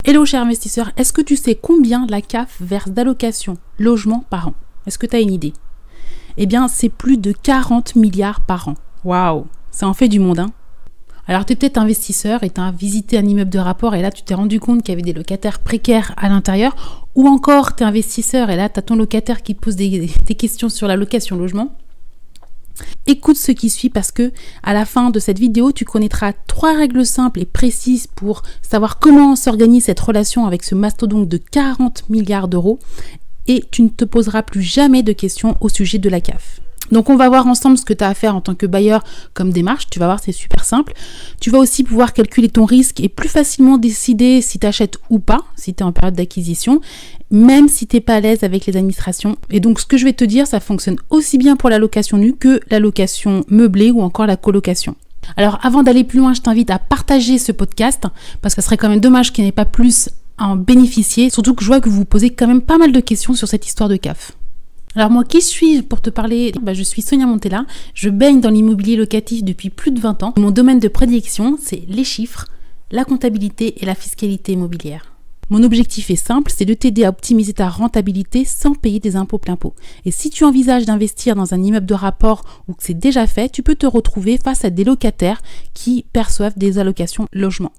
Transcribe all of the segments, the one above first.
Hello cher investisseur, est-ce que tu sais combien la CAF verse d'allocations logement par an? Est-ce que tu as une idée? Eh bien, c'est plus de 40 milliards par an. Waouh, ça en fait du monde, hein. Alors, tu es peut-être investisseur et tu as visité un immeuble de rapport et là, tu t'es rendu compte qu'il y avait des locataires précaires à l'intérieur. Ou encore, tu es investisseur et là, tu as ton locataire qui te pose des questions sur la location logement. Écoute ce qui suit parce que à la fin de cette vidéo, tu connaîtras 3 règles simples et précises pour savoir comment s'organise cette relation avec ce mastodonte de 40 milliards d'euros et tu ne te poseras plus jamais de questions au sujet de la CAF. Donc on va voir ensemble ce que tu as à faire en tant que bailleur comme démarche, tu vas voir c'est super simple. Tu vas aussi pouvoir calculer ton risque et plus facilement décider si tu achètes ou pas, si tu es en période d'acquisition, même si tu n'es pas à l'aise avec les administrations. Et donc ce que je vais te dire, ça fonctionne aussi bien pour la location nue que la location meublée ou encore la colocation. Alors avant d'aller plus loin, je t'invite à partager ce podcast parce que ce serait quand même dommage qu'il n'y ait pas plus à en bénéficier, surtout que je vois que vous vous posez quand même pas mal de questions sur cette histoire de CAF. Alors moi, qui suis-je pour te parler? Je suis Sonia Montella, je baigne dans l'immobilier locatif depuis plus de 20 ans. Mon domaine de prédilection, c'est les chiffres, la comptabilité et la fiscalité immobilière. Mon objectif est simple, c'est de t'aider à optimiser ta rentabilité sans payer des impôts plein pot. Et si tu envisages d'investir dans un immeuble de rapport ou que c'est déjà fait, tu peux te retrouver face à des locataires qui perçoivent des allocations logement.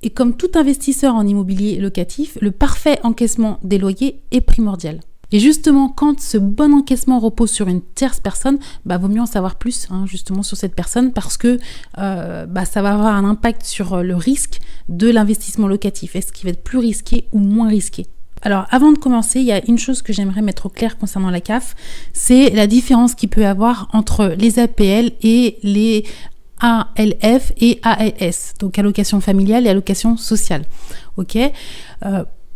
Et comme tout investisseur en immobilier locatif, le parfait encaissement des loyers est primordial. Et justement, quand ce bon encaissement repose sur une tierce personne, vaut mieux en savoir plus justement sur cette personne parce que ça va avoir un impact sur le risque de l'investissement locatif. Est-ce qu'il va être plus risqué ou moins risqué? Alors avant de commencer, il y a une chose que j'aimerais mettre au clair concernant la CAF, c'est la différence qu'il peut y avoir entre les APL et les ALF et ALS, donc allocation familiale et allocation sociale. Ok.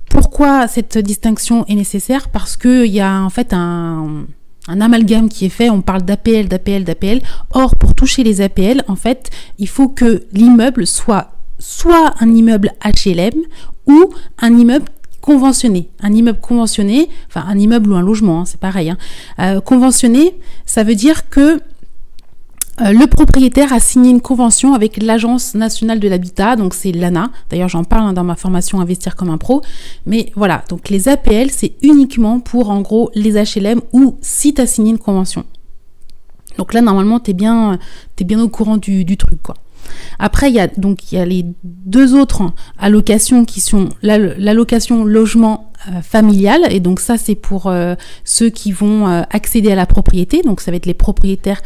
Pourquoi cette distinction est nécessaire? Parce qu'il y a en fait un amalgame qui est fait, on parle d'APL. Or, pour toucher les APL, en fait, il faut que l'immeuble soit un immeuble HLM ou un immeuble conventionné. Un immeuble conventionné, enfin un immeuble ou un logement, c'est pareil. Conventionné, ça veut dire que le propriétaire a signé une convention avec l'Agence nationale de l'habitat, donc c'est l'ANA. D'ailleurs, j'en parle dans ma formation Investir comme un pro. Mais voilà, donc les APL, c'est uniquement pour en gros les HLM ou si tu as signé une convention. Donc là, normalement, t'es bien au courant du truc, quoi. Après, il y a les deux autres allocations qui sont l'allocation logement familial, et donc ça c'est pour ceux qui vont accéder à la propriété, donc ça va être les propriétaires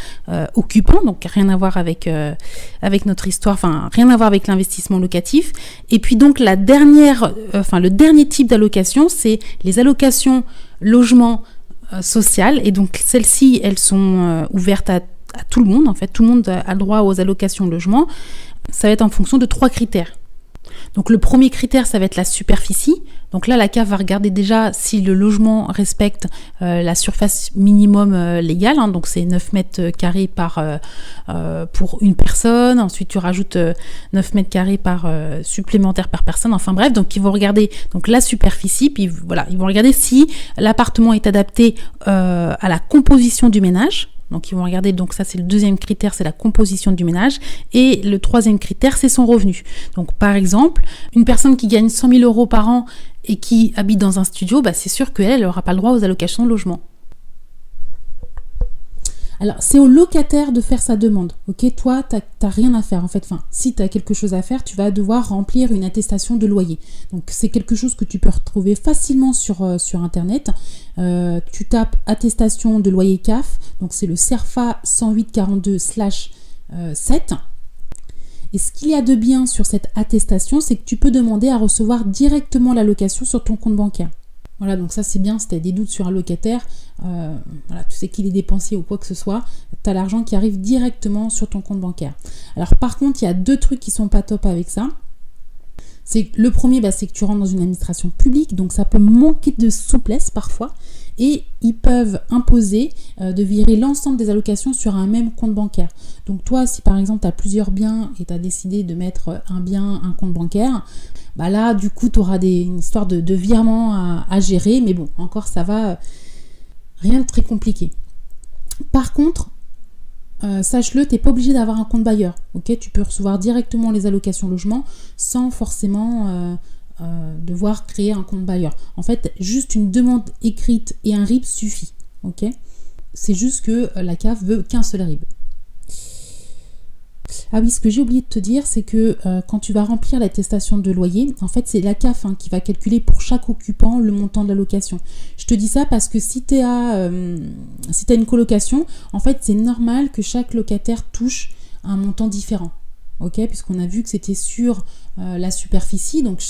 occupants, donc rien à voir avec notre histoire, enfin rien à voir avec l'investissement locatif. Et puis donc le dernier type d'allocation, c'est les allocations logement social, et donc celles-ci elles sont ouvertes à tout le monde, en fait, tout le monde a le droit aux allocations logement. Ça va être en fonction de 3 critères. Donc le premier critère, ça va être la superficie. Donc là, la CAF va regarder déjà si le logement respecte la surface minimum légale. Donc c'est 9 mètres carrés pour une personne. Ensuite, tu rajoutes 9 mètres carrés supplémentaire par personne. Enfin bref, donc ils vont regarder donc la superficie. Puis voilà, ils vont regarder si l'appartement est adapté à la composition du ménage. Donc ils vont regarder, donc ça c'est le deuxième critère, c'est la composition du ménage. Et le troisième critère, c'est son revenu. Donc par exemple, une personne qui gagne 100 000 euros par an et qui habite dans un studio, c'est sûr qu'elle n'aura pas le droit aux allocations de logement. Alors, c'est au locataire de faire sa demande, ok? Toi, t'as rien à faire, en fait. Enfin, si tu as quelque chose à faire, tu vas devoir remplir une attestation de loyer. Donc, c'est quelque chose que tu peux retrouver facilement sur Internet. Tu tapes attestation de loyer CAF, donc c'est le CERFA 10842/7. Et ce qu'il y a de bien sur cette attestation, c'est que tu peux demander à recevoir directement l'allocation sur ton compte bancaire. Voilà, donc ça c'est bien, si tu as des doutes sur un locataire, tu sais qu'il est dépensier ou quoi que ce soit, tu as l'argent qui arrive directement sur ton compte bancaire. Alors par contre, il y a 2 trucs qui sont pas top avec ça. C'est le premier, c'est que tu rentres dans une administration publique, donc ça peut manquer de souplesse parfois, et ils peuvent imposer de virer l'ensemble des allocations sur un même compte bancaire. Donc toi, si par exemple tu as plusieurs biens et tu as décidé de mettre un bien, un compte bancaire, là du coup tu auras une histoire de virement à gérer, mais bon, encore ça va, rien de très compliqué. Par contre, sache-le, tu n'es pas obligé d'avoir un compte bailleur, ok? Tu peux recevoir directement les allocations logement sans forcément devoir créer un compte bailleur. En fait, juste une demande écrite et un RIB suffit. Ok ? C'est juste que la CAF veut qu'un seul RIB. Ah oui, ce que j'ai oublié de te dire, c'est que quand tu vas remplir l'attestation de loyer, en fait, c'est la CAF qui va calculer pour chaque occupant le montant de la location. Je te dis ça parce que si tu as une colocation, en fait, c'est normal que chaque locataire touche un montant différent. Ok, puisqu'on a vu que c'était sur la superficie, donc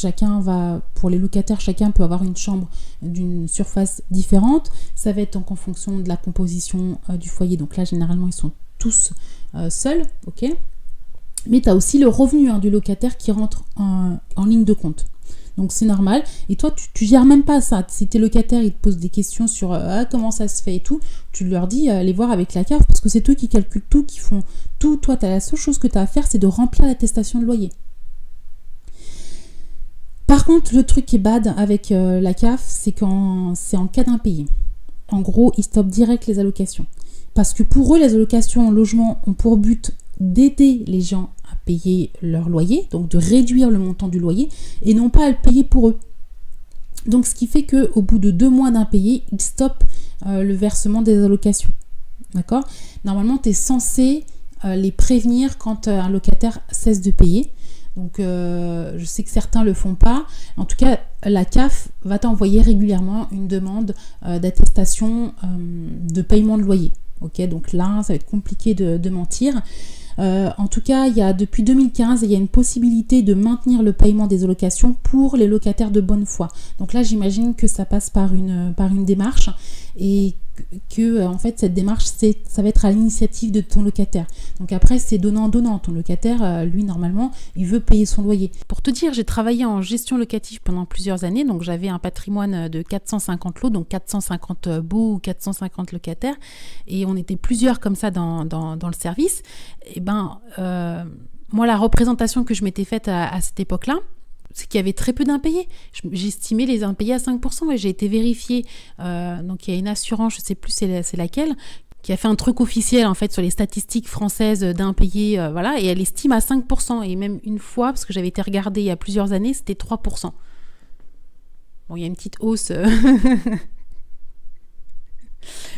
pour les locataires, chacun peut avoir une chambre d'une surface différente. Ça va être en fonction de la composition du foyer. Donc là, généralement, ils sont tous seuls, ok. Mais tu as aussi le revenu du locataire qui rentre en ligne de compte. Donc c'est normal. Et toi, tu gères même pas ça. Si tes locataires, ils te posent des questions sur comment ça se fait et tout, tu leur dis allez voir avec la CAF parce que c'est eux qui calculent tout, qui font tout. Toi, la seule chose que tu as à faire, c'est de remplir l'attestation de loyer. Par contre, le truc qui est bad avec la CAF, c'est c'est en cas d'impayé. En gros, ils stoppent direct les allocations. Parce que pour eux, les allocations en logement ont pour but d'aider les gens à payer leur loyer, donc de réduire le montant du loyer, et non pas à le payer pour eux. Donc ce qui fait qu'au bout de 2 mois d'impayé, ils stoppent le versement des allocations. D'accord ? Normalement, tu es censé les prévenir quand un locataire cesse de payer. Donc je sais que certains ne le font pas. En tout cas, la CAF va t'envoyer régulièrement une demande d'attestation de paiement de loyer. Ok, donc là, ça va être compliqué de mentir. En tout cas, depuis 2015, il y a une possibilité de maintenir le paiement des allocations pour les locataires de bonne foi. Donc là, j'imagine que ça passe par une démarche et que en fait cette démarche ça va être à l'initiative de ton locataire. Donc après c'est donnant. Ton locataire lui normalement il veut payer son loyer. Pour te dire, j'ai travaillé en gestion locative pendant plusieurs années, donc j'avais un patrimoine de 450 lots, donc 450 baux ou 450 locataires, et on était plusieurs comme ça dans le service. Et moi la représentation que je m'étais faite à cette époque-là, c'est qu'il y avait très peu d'impayés. J'estimais les impayés à 5%, et j'ai été vérifiée. Donc il y a une assurance, je ne sais plus c'est laquelle, qui a fait un truc officiel en fait sur les statistiques françaises d'impayés, voilà, et elle estime à 5%. Et même une fois, parce que j'avais été regardée il y a plusieurs années, c'était 3%. Bon, il y a une petite hausse.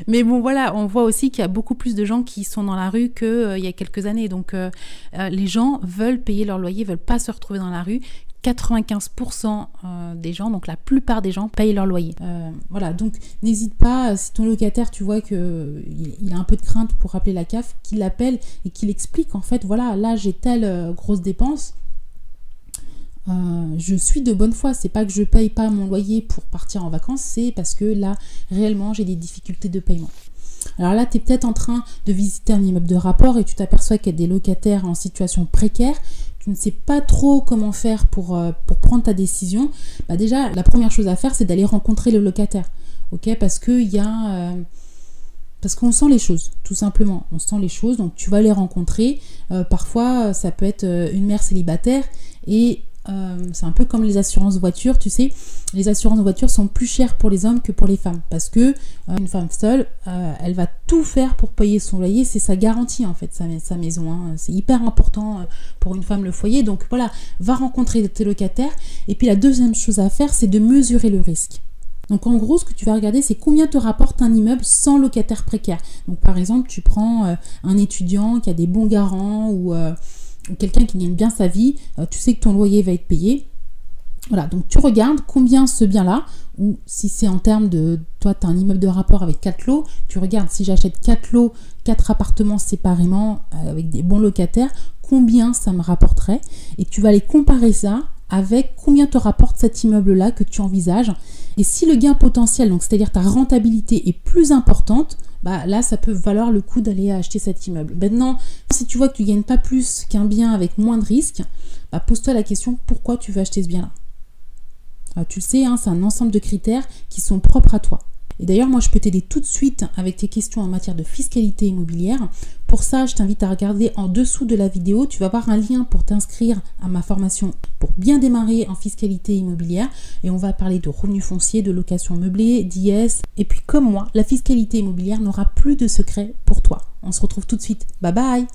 Mais bon, voilà, on voit aussi qu'il y a beaucoup plus de gens qui sont dans la rue qu'il y a quelques années. Donc, les gens veulent payer leur loyer, veulent pas se retrouver dans la rue. 95% des gens, donc la plupart des gens, payent leur loyer. Voilà, donc n'hésite pas, si ton locataire, tu vois qu'il a un peu de crainte pour appeler la CAF, qu'il l'appelle et qu'il explique, en fait, voilà, là, j'ai telle grosse dépense. Je suis de bonne foi, c'est pas que je paye pas mon loyer pour partir en vacances, c'est parce que là réellement j'ai des difficultés de paiement. Alors là tu es peut-être en train de visiter un immeuble de rapport et tu t'aperçois qu'il y a des locataires en situation précaire, tu ne sais pas trop comment faire pour prendre ta décision. Déjà la première chose à faire c'est d'aller rencontrer le locataire, ok, parce qu'on sent les choses, tout simplement. On sent les choses, donc tu vas les rencontrer. Parfois, ça peut être une mère célibataire et c'est un peu comme les assurances voitures, tu sais. Les assurances voitures sont plus chères pour les hommes que pour les femmes parce que une femme seule, elle va tout faire pour payer son loyer. C'est sa garantie en fait, sa maison. C'est hyper important pour une femme le foyer. Donc voilà, va rencontrer tes locataires. Et puis la deuxième chose à faire, c'est de mesurer le risque. Donc en gros, ce que tu vas regarder, c'est combien te rapporte un immeuble sans locataire précaire. Donc par exemple, tu prends un étudiant qui a des bons garants ou quelqu'un qui gagne bien sa vie, tu sais que ton loyer va être payé. Voilà, donc tu regardes combien ce bien-là, ou si c'est en termes de, toi tu as un immeuble de rapport avec 4 lots, tu regardes si j'achète 4 lots, 4 appartements séparément avec des bons locataires, combien ça me rapporterait, et tu vas aller comparer ça avec combien te rapporte cet immeuble-là que tu envisages. Et si le gain potentiel, donc c'est-à-dire ta rentabilité est plus importante, là ça peut valoir le coup d'aller acheter cet immeuble. Maintenant, si tu vois que tu ne gagnes pas plus qu'un bien avec moins de risques, pose-toi la question pourquoi tu veux acheter ce bien-là. Tu le sais, c'est un ensemble de critères qui sont propres à toi. Et d'ailleurs, moi, je peux t'aider tout de suite avec tes questions en matière de fiscalité immobilière. Pour ça, je t'invite à regarder en dessous de la vidéo. Tu vas voir un lien pour t'inscrire à ma formation pour bien démarrer en fiscalité immobilière. Et on va parler de revenus fonciers, de location meublée, d'IS. Et puis, comme moi, la fiscalité immobilière n'aura plus de secret pour toi. On se retrouve tout de suite. Bye bye!